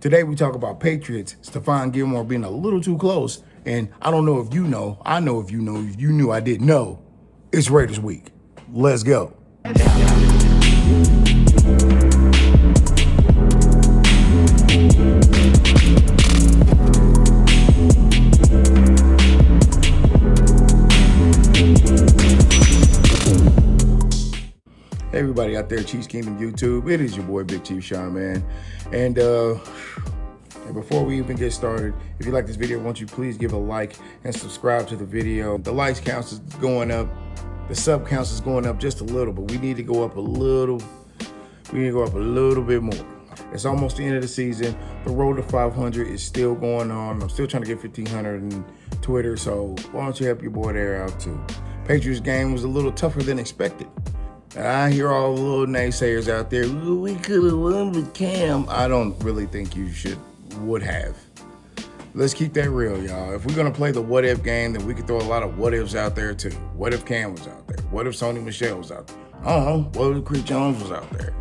Today we talk about Patriots, Stephon Gilmore being a little too close. And I don't know if you know, I know if you know, if you knew I didn't know, it's Raiders week. Let's go. Hey everybody out there, Chiefs Kingdom YouTube. It is your boy Big Chief Sean, man. And before we even get started, if you like this video, won't you please give a like and subscribe to the video. The likes counts is going up, the sub counts is going up just a little, but we need to go up a little. We need to go up a little bit more. It's almost the end of the season. The road to 500 is still going on. I'm still trying to get 1,500 on Twitter, so why don't you help your boy there out too? Patriots game was a little tougher than expected. I hear all the little naysayers out there, we could have won with Cam. I don't really think you would have. Let's keep that real, y'all. If we're gonna play the what if game, then we could throw a lot of what ifs out there too. What if Cam was out there? What if Sony Michel was out there? I don't know. What if Chris Jones was out there?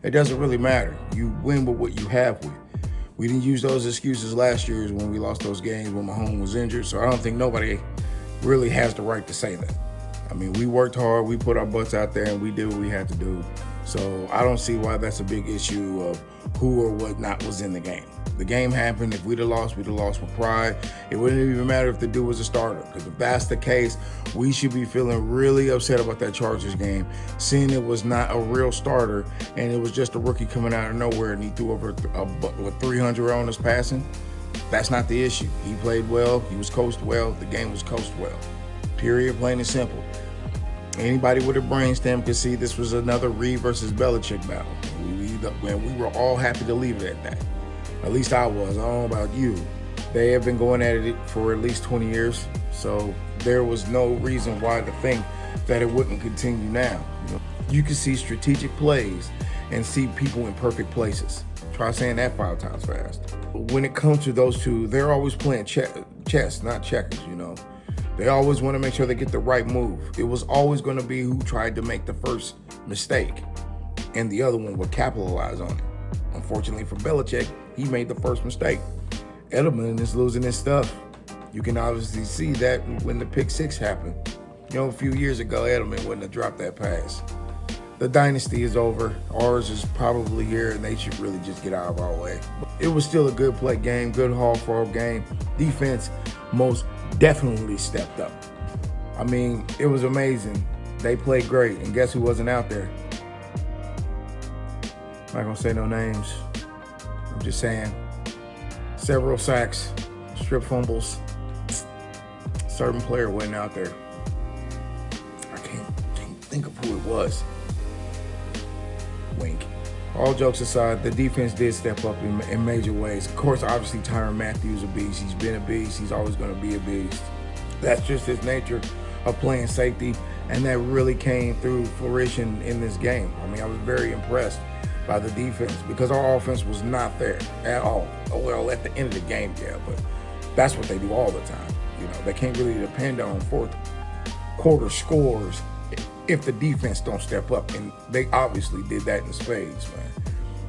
It doesn't really matter. You win with what you have with. We didn't use those excuses last year when we lost those games when Mahomes was injured, so I don't think nobody really has the right to say that. I mean, we worked hard, we put our butts out there, and we did what we had to do. So I don't see why that's a big issue of who or what not was in the game. The game happened. If we'd have lost with pride. It wouldn't even matter if the dude was a starter, because if that's the case, we should be feeling really upset about that Chargers game, seeing it was not a real starter, and it was just a rookie coming out of nowhere, and he threw over with 300 on us passing. That's not the issue. He played well. He was coached well. The game was coached well. Period, plain and simple. Anybody with a brainstem could see this was another Reed versus Belichick battle. We were all happy to leave it at that. At least I was. I don't know about you. They have been going at it for at least 20 years, so there was no reason why to think that it wouldn't continue now. You can see strategic plays and see people in perfect places. Try saying that 5 times fast. When it comes to those two, they're always playing chess, not checkers, They always want to make sure they get the right move. It was always going to be who tried to make the first mistake, and the other one would capitalize on it. Unfortunately for Belichick, he made the first mistake. Edelman is losing his stuff. You can obviously see that when the pick 6 happened. A few years ago, Edelman wouldn't have dropped that pass. The dynasty is over. Ours is probably here, and they should really just get out of our way. It was still a good play game, good hog game. Defense most definitely stepped up. I mean, it was amazing. They played great, and guess who wasn't out there? I'm not gonna say no names. I'm just saying, several sacks, strip fumbles. Certain player wasn't out there. I can't think of who it was. Wink. All jokes aside, the defense did step up in major ways. Of course, obviously, Tyrann Mathieu is a beast. He's been a beast. He's always going to be a beast. That's just his nature of playing safety, and that really came through fruition in this game. I mean, I was very impressed by the defense because our offense was not there at all. Well, at the end of the game, yeah, but that's what they do all the time. They can't really depend on fourth quarter scores if the defense don't step up, and they obviously did that in spades, man.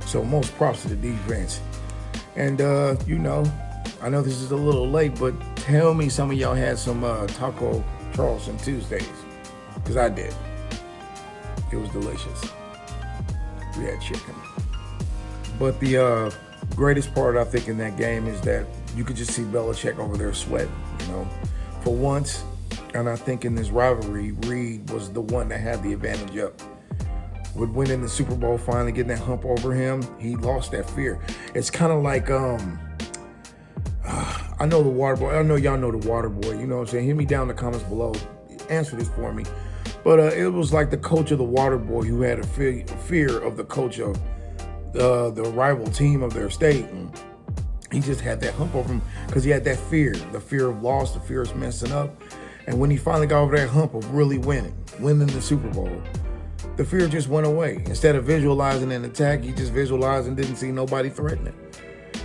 So most props to the defense. And I know this is a little late, but tell me some of y'all had some Taco Charleston Tuesdays, because I did. It was delicious. We had chicken. But the greatest part, I think, in that game is that you could just see Belichick over there sweating, For once, and I think in this rivalry, Reed was the one that had the advantage up. With winning the Super Bowl, finally getting that hump over him, he lost that fear. It's kind of like, I know the Water Boy. I know y'all know the Water Boy. You know what I'm saying? Hit me down in the comments below. Answer this for me. But it was like the coach of the Water Boy who had a fear of the coach of the rival team of their state. And he just had that hump over him because he had that fear, the fear of loss, the fear of messing up. And when he finally got over that hump of really winning the Super Bowl, the fear just went away. Instead of visualizing an attack, he just visualized and didn't see nobody threatening.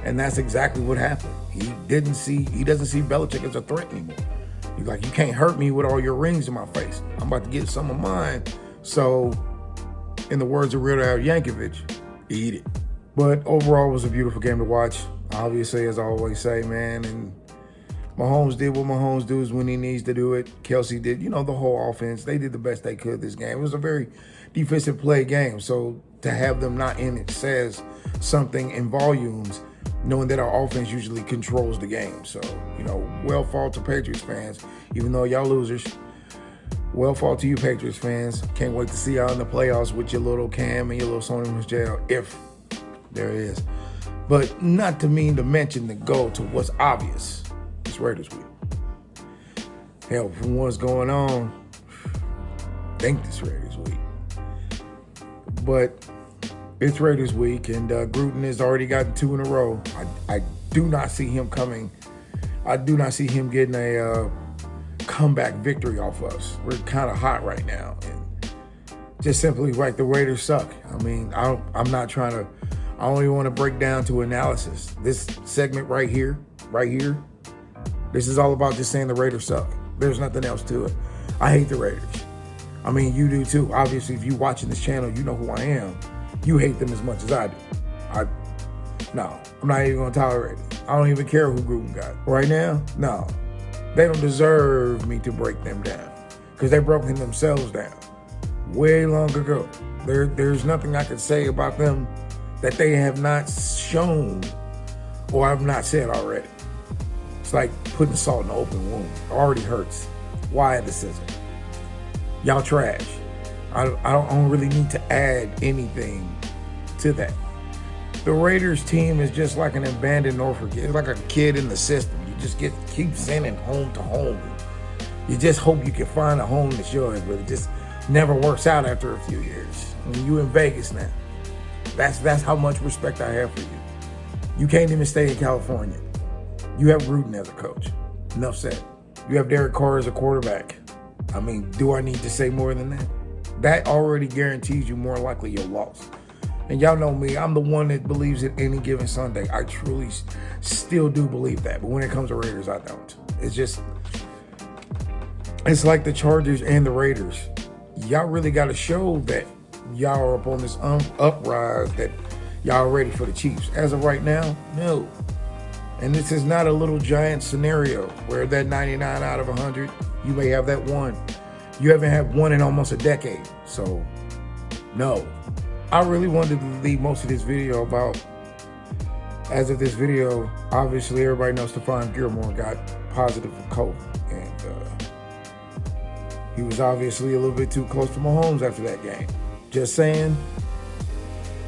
And that's exactly what happened. He doesn't see Belichick as a threat anymore. He's like, you can't hurt me with all your rings in my face. I'm about to get some of mine. So, in the words of Weird Al Yankovic, eat it. But overall, it was a beautiful game to watch. Obviously, as I always say, man, and Mahomes did what Mahomes does when he needs to do it. Kelsey did, the whole offense. They did the best they could this game. It was a very defensive play game. So to have them not in it says something in volumes, knowing that our offense usually controls the game. So, well fought to Patriots fans, even though y'all losers. Well fought to you, Patriots fans. Can't wait to see y'all in the playoffs with your little Cam and your little Sony Michel, if there is. But not to mention to go to what's obvious. It's Raiders week. Hell, from what's going on, I think this Raiders week. But it's Raiders week, and Gruden has already gotten 2 in a row. I do not see him coming. I do not see him getting a comeback victory off us. We're kind of hot right now, and just simply like the Raiders suck. I mean, I don't even want to break down to analysis. This segment right here, this is all about just saying the Raiders suck. There's nothing else to it. I hate the Raiders. I mean, you do too. Obviously, if you're watching this channel, you know who I am. You hate them as much as I do. No, I'm not even going to tolerate it. I don't even care who Gruden got. Right now, no. They don't deserve me to break them down because they've broken themselves down way long ago. There's nothing I could say about them that they have not shown or I've not said already. It's like putting salt in an open wound. It already hurts. Why the sizzle? Y'all trash. I don't really need to add anything to that. The Raiders team is just like an abandoned orphan. It's like a kid in the system. You just keep sending home to home. You just hope you can find a home that's yours, but it just never works out after a few years. I mean, you in Vegas now. That's how much respect I have for you. You can't even stay in California. You have Gruden as a coach. Enough said. You have Derek Carr as a quarterback. I mean, do I need to say more than that? That already guarantees you more likely your loss. And y'all know me, I'm the one that believes in any given Sunday. I truly still do believe that. But when it comes to Raiders, I don't. It's like the Chargers and the Raiders. Y'all really got to show that y'all are up on this uprise, that y'all are ready for the Chiefs. As of right now, no. And this is not a little giant scenario where that 99 out of 100, you may have that one. You haven't had one in almost a decade. So, no. I really wanted to leave most of this video about, as of this video, obviously everybody knows Stephon Gilmore got positive for COVID. And he was obviously a little bit too close to Mahomes after that game. Just saying.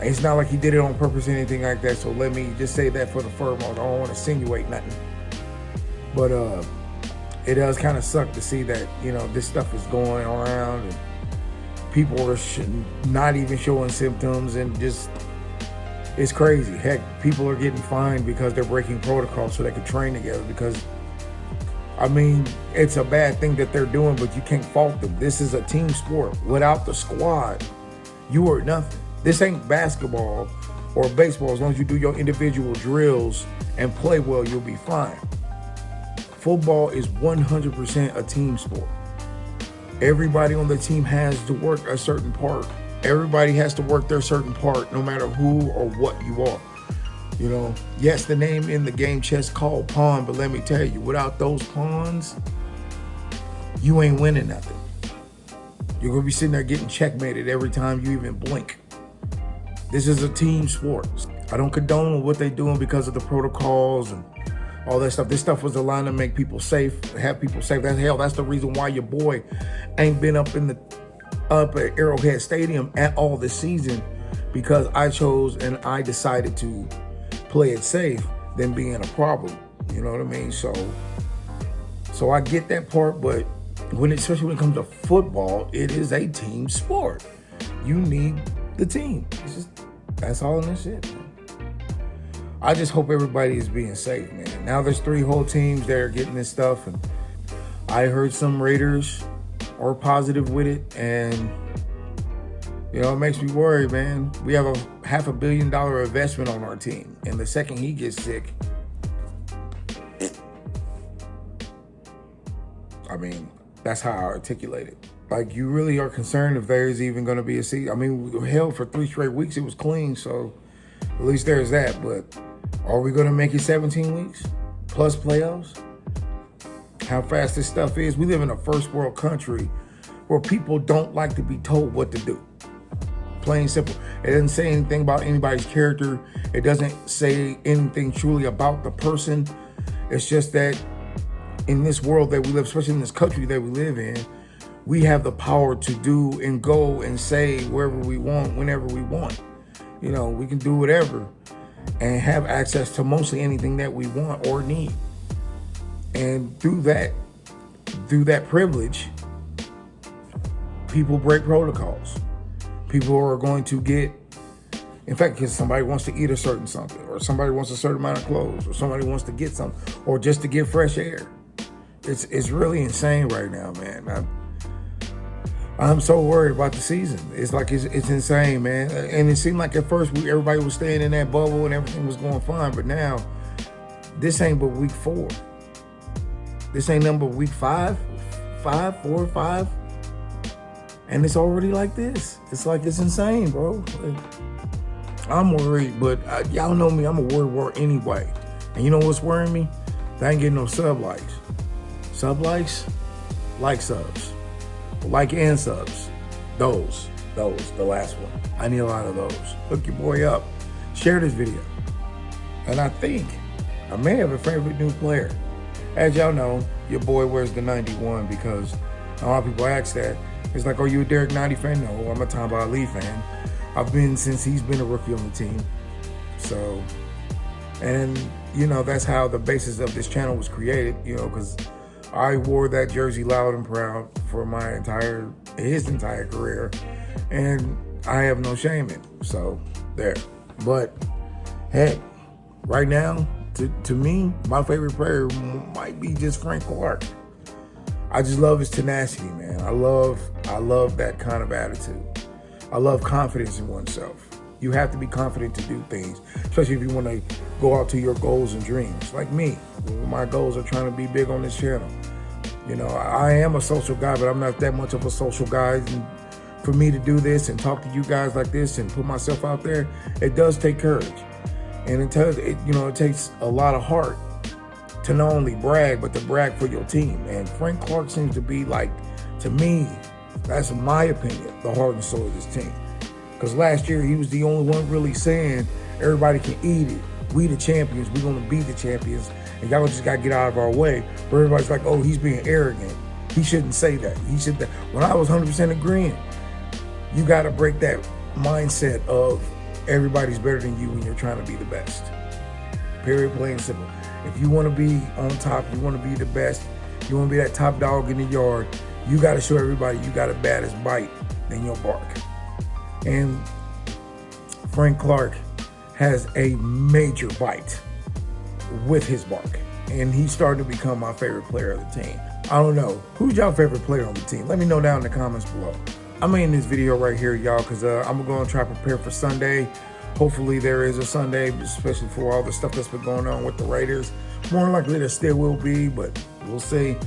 It's not like he did it on purpose or anything like that, so let me just say that for the foremost. I don't want to insinuate nothing. But it does kind of suck to see that, this stuff is going around and people are not even showing symptoms, and just, it's crazy. Heck, people are getting fined because they're breaking protocol so they can train together because, I mean, it's a bad thing that they're doing, but you can't fault them. This is a team sport. Without the squad, you are nothing. This ain't basketball or baseball. As long as you do your individual drills and play well, you'll be fine. Football is 100% a team sport. Everybody on the team has to work a certain part. Everybody has to work their certain part, no matter who or what you are. Yes, the name in the game chess called pawn, but let me tell you, without those pawns, you ain't winning nothing. You're going to be sitting there getting checkmated every time you even blink. This is a team sport. I don't condone what they're doing because of the protocols and all that stuff. This stuff was designed to make people safe, have people safe. That's the reason why your boy ain't been up at Arrowhead Stadium at all this season, because I chose and I decided to play it safe than being a problem. You know what I mean? So I get that part, but especially when it comes to football, it is a team sport. You need the team. That's all in this shit, man. I just hope everybody is being safe, man. Now there's 3 whole teams that are getting this stuff, and I heard some Raiders are positive with it, and it makes me worry, man. We have a $500 million investment on our team, and the second he gets sick, I mean, that's how I articulate it. Like, you really are concerned if there's even going to be a season. I mean, hell, for 3 straight weeks, it was clean, so at least there's that. But Are we going to make it 17 weeks plus playoffs? How fast this stuff is. We live in a first world country where people don't like to be told what to do. Plain and simple. It doesn't say anything about anybody's character. It doesn't say anything truly about the person. It's just that in this world that we live, especially in this country that we live in, we have the power to do and go and say wherever we want, whenever we want. You know, we can do whatever and have access to mostly anything that we want or need. And through that privilege, people break protocols. People are going to get, in fact, because somebody wants to eat a certain something, or somebody wants a certain amount of clothes, or somebody wants to get something, or just to get fresh air. It's really insane right now, man. I'm so worried about the season. It's like it's insane, man. And it seemed like at first everybody was staying in that bubble and everything was going fine, but now this ain't but week 4. This ain't number week 5, 4, 5. And it's already like this. It's like, it's insane, bro. I'm worried, but y'all know me, I'm a word anyway. And you know what's worrying me? I ain't getting no sub likes. Sub likes? Like subs. Like and subs. Those, the last one. I need a lot of those. Hook your boy up. Share this video. And I think I may have a favorite new player. As y'all know, your boy wears the 91 because a lot of people ask that. It's like, are you a Derek 90 fan? No, I'm a Tamba Ali fan. I've been since he's been a rookie on the team. So, and you know, that's how the basis of this channel was created, you know, because I wore that jersey loud and proud for his entire career, and I have no shame in it. So there. But hey, right now, to me, my favorite player might be just Frank Clark. I just love his tenacity, man. I love that kind of attitude. I love confidence in oneself. You have to be confident to do things, especially if you want to go out to your goals and dreams. Like me, my goals are trying to be big on this channel. You know, I am a social guy, but I'm not that much of a social guy. And for me to do this and talk to you guys like this and put myself out there, it does take courage. And it takes a lot of heart to not only brag, but to brag for your team. And Frank Clark seems to be, like, to me, that's my opinion, the heart and soul of this team. Because last year, he was the only one really saying, everybody can eat it. We the champions, we gonna be the champions, and y'all just gotta get out of our way. But everybody's like, oh, he's being arrogant. He shouldn't say that. He should. When I was 100% agreeing, you gotta break that mindset of everybody's better than you when you're trying to be the best. Period, plain and simple. If you want to be on top, you want to be the best, you want to be that top dog in the yard, you got to show everybody you got a baddest bite than your bark. And Frank Clark has a major bite with his bark. And he's starting to become my favorite player of the team. I don't know. Who's y'all favorite player on the team? Let me know down in the comments below. I'm in this video right here, y'all, because I'm going to try to prepare for Sunday. Hopefully there is a Sunday, especially for all the stuff that's been going on with the Raiders. More likely there still will be, but we'll see.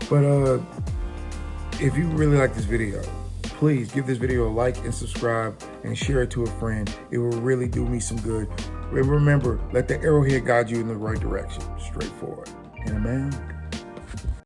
But if you really like this video, please give this video a like and subscribe and share it to a friend. It will really do me some good. And remember, let the arrowhead guide you in the right direction. Straightforward. And man.